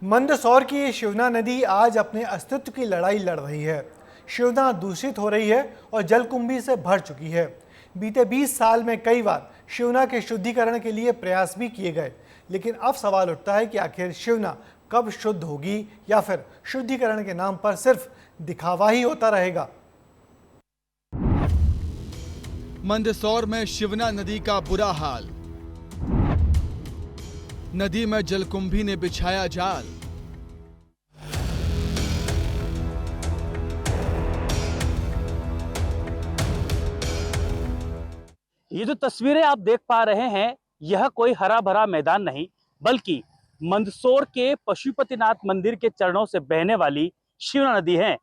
मंदसौर की ये शिवना नदी आज अपने अस्तित्व की लड़ाई लड़ रही है। शिवना दूषित हो रही है और जलकुंभी से भर चुकी है। बीते 20 साल में कई बार शिवना के शुद्धिकरण के लिए प्रयास भी किए गए, लेकिन अब सवाल उठता है कि आखिर शिवना कब शुद्ध होगी या फिर शुद्धिकरण के नाम पर सिर्फ दिखावा ही होता रहेगा। मंदसौर में शिवना नदी का बुरा हाल। नदी में जलकुंभी ने बिछाया जाल। ये जो तस्वीरें आप देख पा रहे हैं, यह कोई हरा भरा मैदान नहीं, बल्कि मंदसौर के पशुपतिनाथ मंदिर के चरणों से बहने वाली शिवना नदी है।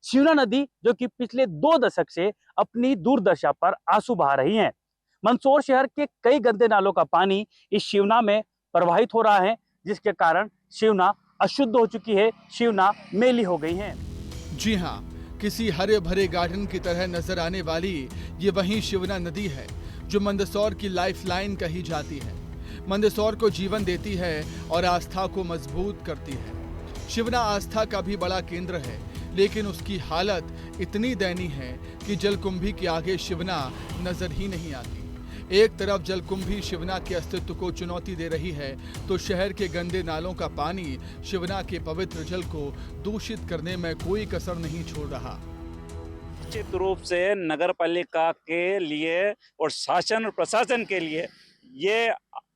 शिवना नदी जो कि पिछले 2 दशक से अपनी दुर्दशा पर आंसू बहा रही है। मंदसौर शहर के कई गंदे नालों का पानी इस शिवना में प्रवाहित हो रहा है, जिसके कारण शिवना अशुद्ध हो चुकी है, शिवना मैली हो गई है। जी हाँ, किसी हरे भरे गार्डन की तरह नजर आने वाली ये वही शिवना नदी है जो मंदसौर की लाइफलाइन कही जाती है। मंदसौर को जीवन देती है और आस्था को मजबूत करती है। शिवना आस्था का भी बड़ा केंद्र है, लेकिन उसकी हालत इतनी दयनीय है कि जलकुंभी के आगे शिवना नजर ही नहीं आती। एक तरफ जलकुंभी शिवना के अस्तित्व को चुनौती दे रही है, तो शहर के गंदे नालों का पानी शिवना के पवित्र जल को दूषित करने में कोई कसर नहीं छोड़ रहा। निश्चित रूप से नगर पालिका के लिए और शासन और प्रशासन के लिए ये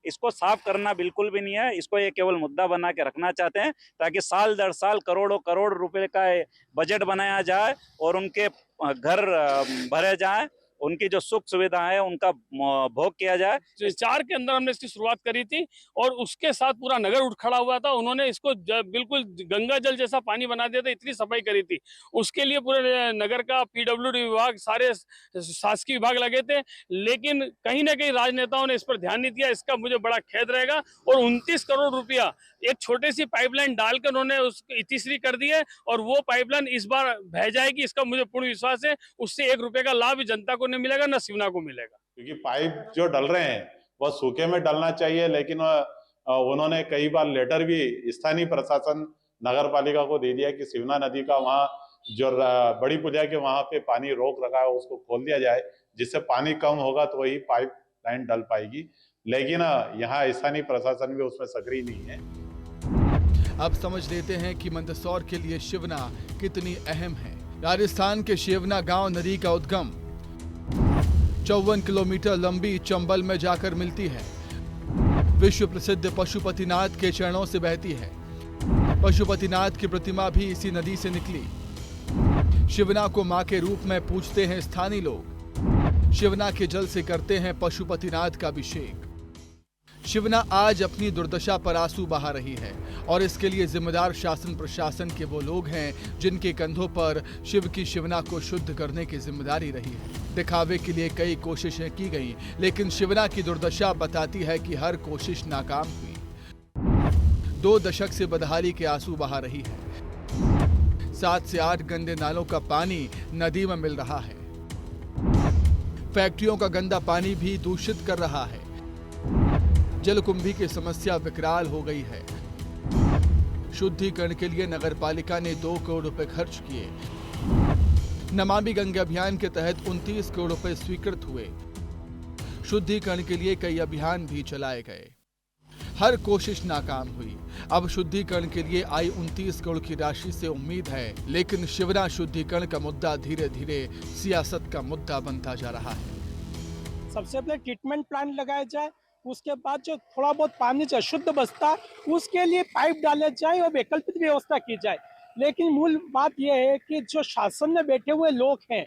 इसको साफ करना बिल्कुल भी नहीं है। इसको ये केवल मुद्दा बना के रखना चाहते हैं ताकि साल दर साल करोड़ों करोड़ रुपए का बजट बनाया जाए और उनके घर भरे जाए, उनकी जो सुख सुविधा है उनका भोग किया जाए। 4 के अंदर हमने इसकी शुरुआत करी थी और उसके साथ पूरा नगर उठ खड़ा हुआ था। उन्होंने इसको बिल्कुल गंगा जल जैसा पानी बना दिया था, इतनी सफाई करी थी। उसके लिए पूरे नगर का पीडब्ल्यूडी विभाग, सारे शासकीय विभाग लगे थे, लेकिन कहीं ना कहीं राजनेताओं ने इस पर ध्यान नहीं दिया। इसका मुझे बड़ा खेद रहेगा। और 29 करोड़ रुपया एक छोटी सी पाइपलाइन डालकर उन्होंने उसको तीसरी कर दी है और वो पाइपलाइन इस बार बह जाएगी, इसका मुझे पूर्ण विश्वास है। उससे 1 रुपए का लाभ जनता को नहीं मिलेगा, ना शिवना को मिलेगा। क्योंकि पाइप जो डल रहे हैं वो सूखे में डलना चाहिए, लेकिन उन्होंने कई बार लेटर भी स्थानीय प्रशासन नगर पालिका को दे दिया कि शिवना नदी का वहाँ जो बड़ी पुलिया के वहाँ पे पानी रोक रखा है उसको खोल दिया जाए, जिससे पानी कम होगा तो वही पाइप लाइन डल पाएगी। लेकिन यहाँ स्थानीय प्रशासन भी उसमें सक्रिय नहीं है। अब समझ लेते हैं कि मंदसौर के लिए शिवना कितनी अहम है। राजस्थान के शिवना गांव नदी का उद्गम 54 किलोमीटर लंबी चंबल में जाकर मिलती है। विश्व प्रसिद्ध पशुपतिनाथ के चरणों से बहती है। पशुपतिनाथ की प्रतिमा भी इसी नदी से निकली। शिवना को मां के रूप में पूजते हैं स्थानीय लोग। शिवना के जल से करते हैं पशुपतिनाथ का अभिषेक। शिवना आज अपनी दुर्दशा पर आंसू बहा रही है और इसके लिए जिम्मेदार शासन प्रशासन के वो लोग हैं जिनके कंधों पर शिव की शिवना को शुद्ध करने की जिम्मेदारी रही है। दिखावे के लिए कई कोशिशें की गई, लेकिन शिवना की दुर्दशा बताती है कि हर कोशिश नाकाम हुई। 2 दशक से बदहाली के आंसू बहा रही है। 7 से 8 गंदे नालों का पानी नदी में मिल रहा है। फैक्ट्रियों का गंदा पानी भी दूषित कर रहा है। जलकुंभी की समस्या विकराल हो गई है। शुद्धिकरण के लिए नगर पालिका ने 2 करोड़ रुपए खर्च किए। नमामि गंगे अभियान के तहत 29 करोड़ रुपए स्वीकृत हुए। शुद्धिकरण के लिए कई अभियान भी चलाए गए। हर कोशिश नाकाम हुई। अब शुद्धिकरण के लिए आई 29 करोड़ की राशि से उम्मीद है, लेकिन शिवना शुद्धिकरण का मुद्दा धीरे धीरे सियासत का मुद्दा बनता जा रहा है। सबसे पहले ट्रीटमेंट प्लांट लगाया जाए, उसके बाद जो थोड़ा बहुत पानी जो शुद्ध बचता उसके लिए पाइप डाले जाए और वैकल्पिक व्यवस्था की जाए। लेकिन मूल बात यह है कि जो शासन में बैठे हुए लोग हैं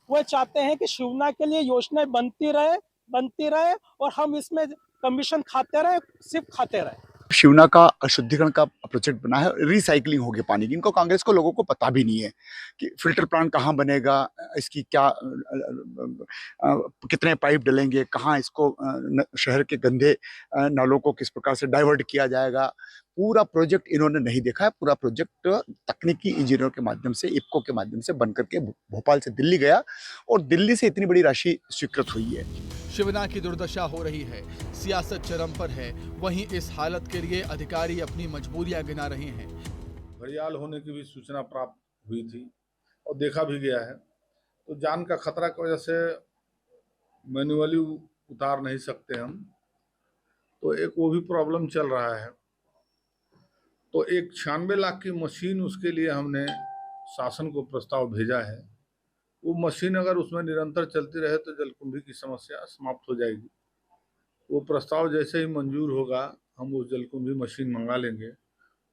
वो चाहते हैं कि शिवना के लिए योजनाएं बनती रहे और हम इसमें कमीशन खाते रहे, सिर्फ खाते रहे। शिवना का अशुद्धिकरण का प्रोजेक्ट बना है, रिसाइकलिंग होगी पानी की। इनको कांग्रेस को लोगों को पता भी नहीं है कि फिल्टर प्लांट कहाँ बनेगा, इसकी क्या कितने पाइप डलेंगे, कहाँ इसको शहर के गंदे नालों को किस प्रकार से डाइवर्ट किया जाएगा। पूरा प्रोजेक्ट इन्होंने नहीं देखा है। पूरा प्रोजेक्ट तकनीकी इंजीनियरों के माध्यम से, इफ्को के माध्यम से बन करके भोपाल से दिल्ली गया और दिल्ली से इतनी बड़ी राशि स्वीकृत हुई है। शिवना की दुर्दशा हो रही है, सियासत चरम पर है, वहीं इस हालत के लिए अधिकारी अपनी मजबूरियां गिना रहे हैं। घड़ियाल होने की भी सूचना प्राप्त हुई थी और देखा भी गया है, तो जान का खतरा की वजह से मैन्युअली उतार नहीं सकते हम, तो एक वो भी प्रॉब्लम चल रहा है। तो एक 96 लाख की मशीन, उसके लिए हमने शासन को प्रस्ताव भेजा है। वो मशीन अगर उसमें निरंतर चलती रहे तो जलकुंभी की समस्या समाप्त हो जाएगी। वो प्रस्ताव जैसे ही मंजूर होगा हम उस जलकुंभी मशीन मंगा लेंगे,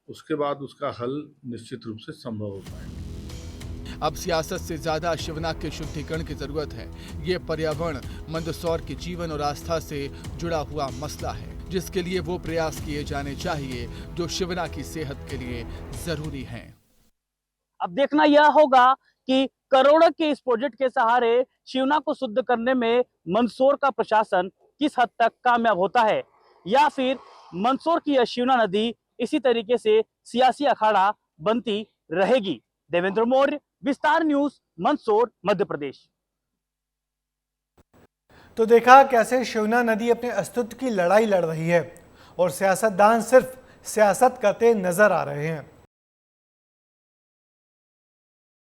उसके बाद उसका हल निश्चित रूप से संभव हो पाएगा। अब सियासत से ज्यादा शिवना के शुद्धिकरण की जरूरत है। ये पर्यावरण मंदसौर के जीवन और आस्था से जुड़ा हुआ मसला है, जिसके लिए वो प्रयास किए जाने चाहिए जो शिवना की सेहत के लिए जरूरी हैं। अब देखना यह होगा कि करोड़ों के इस प्रोजेक्ट के सहारे शिवना को शुद्ध करने में मंदसौर का प्रशासन किस हद तक कामयाब होता है, या फिर मंदसौर की यह शिवना नदी इसी तरीके से सियासी अखाड़ा बनती रहेगी। देवेंद्र मौर्य, विस्तार न्यूज, मंदसौर, मध्य प्रदेश। तो देखा कैसे शिवना नदी अपने अस्तित्व की लड़ाई लड़ रही है और सियासतदान सिर्फ सियासत करते नजर आ रहे हैं।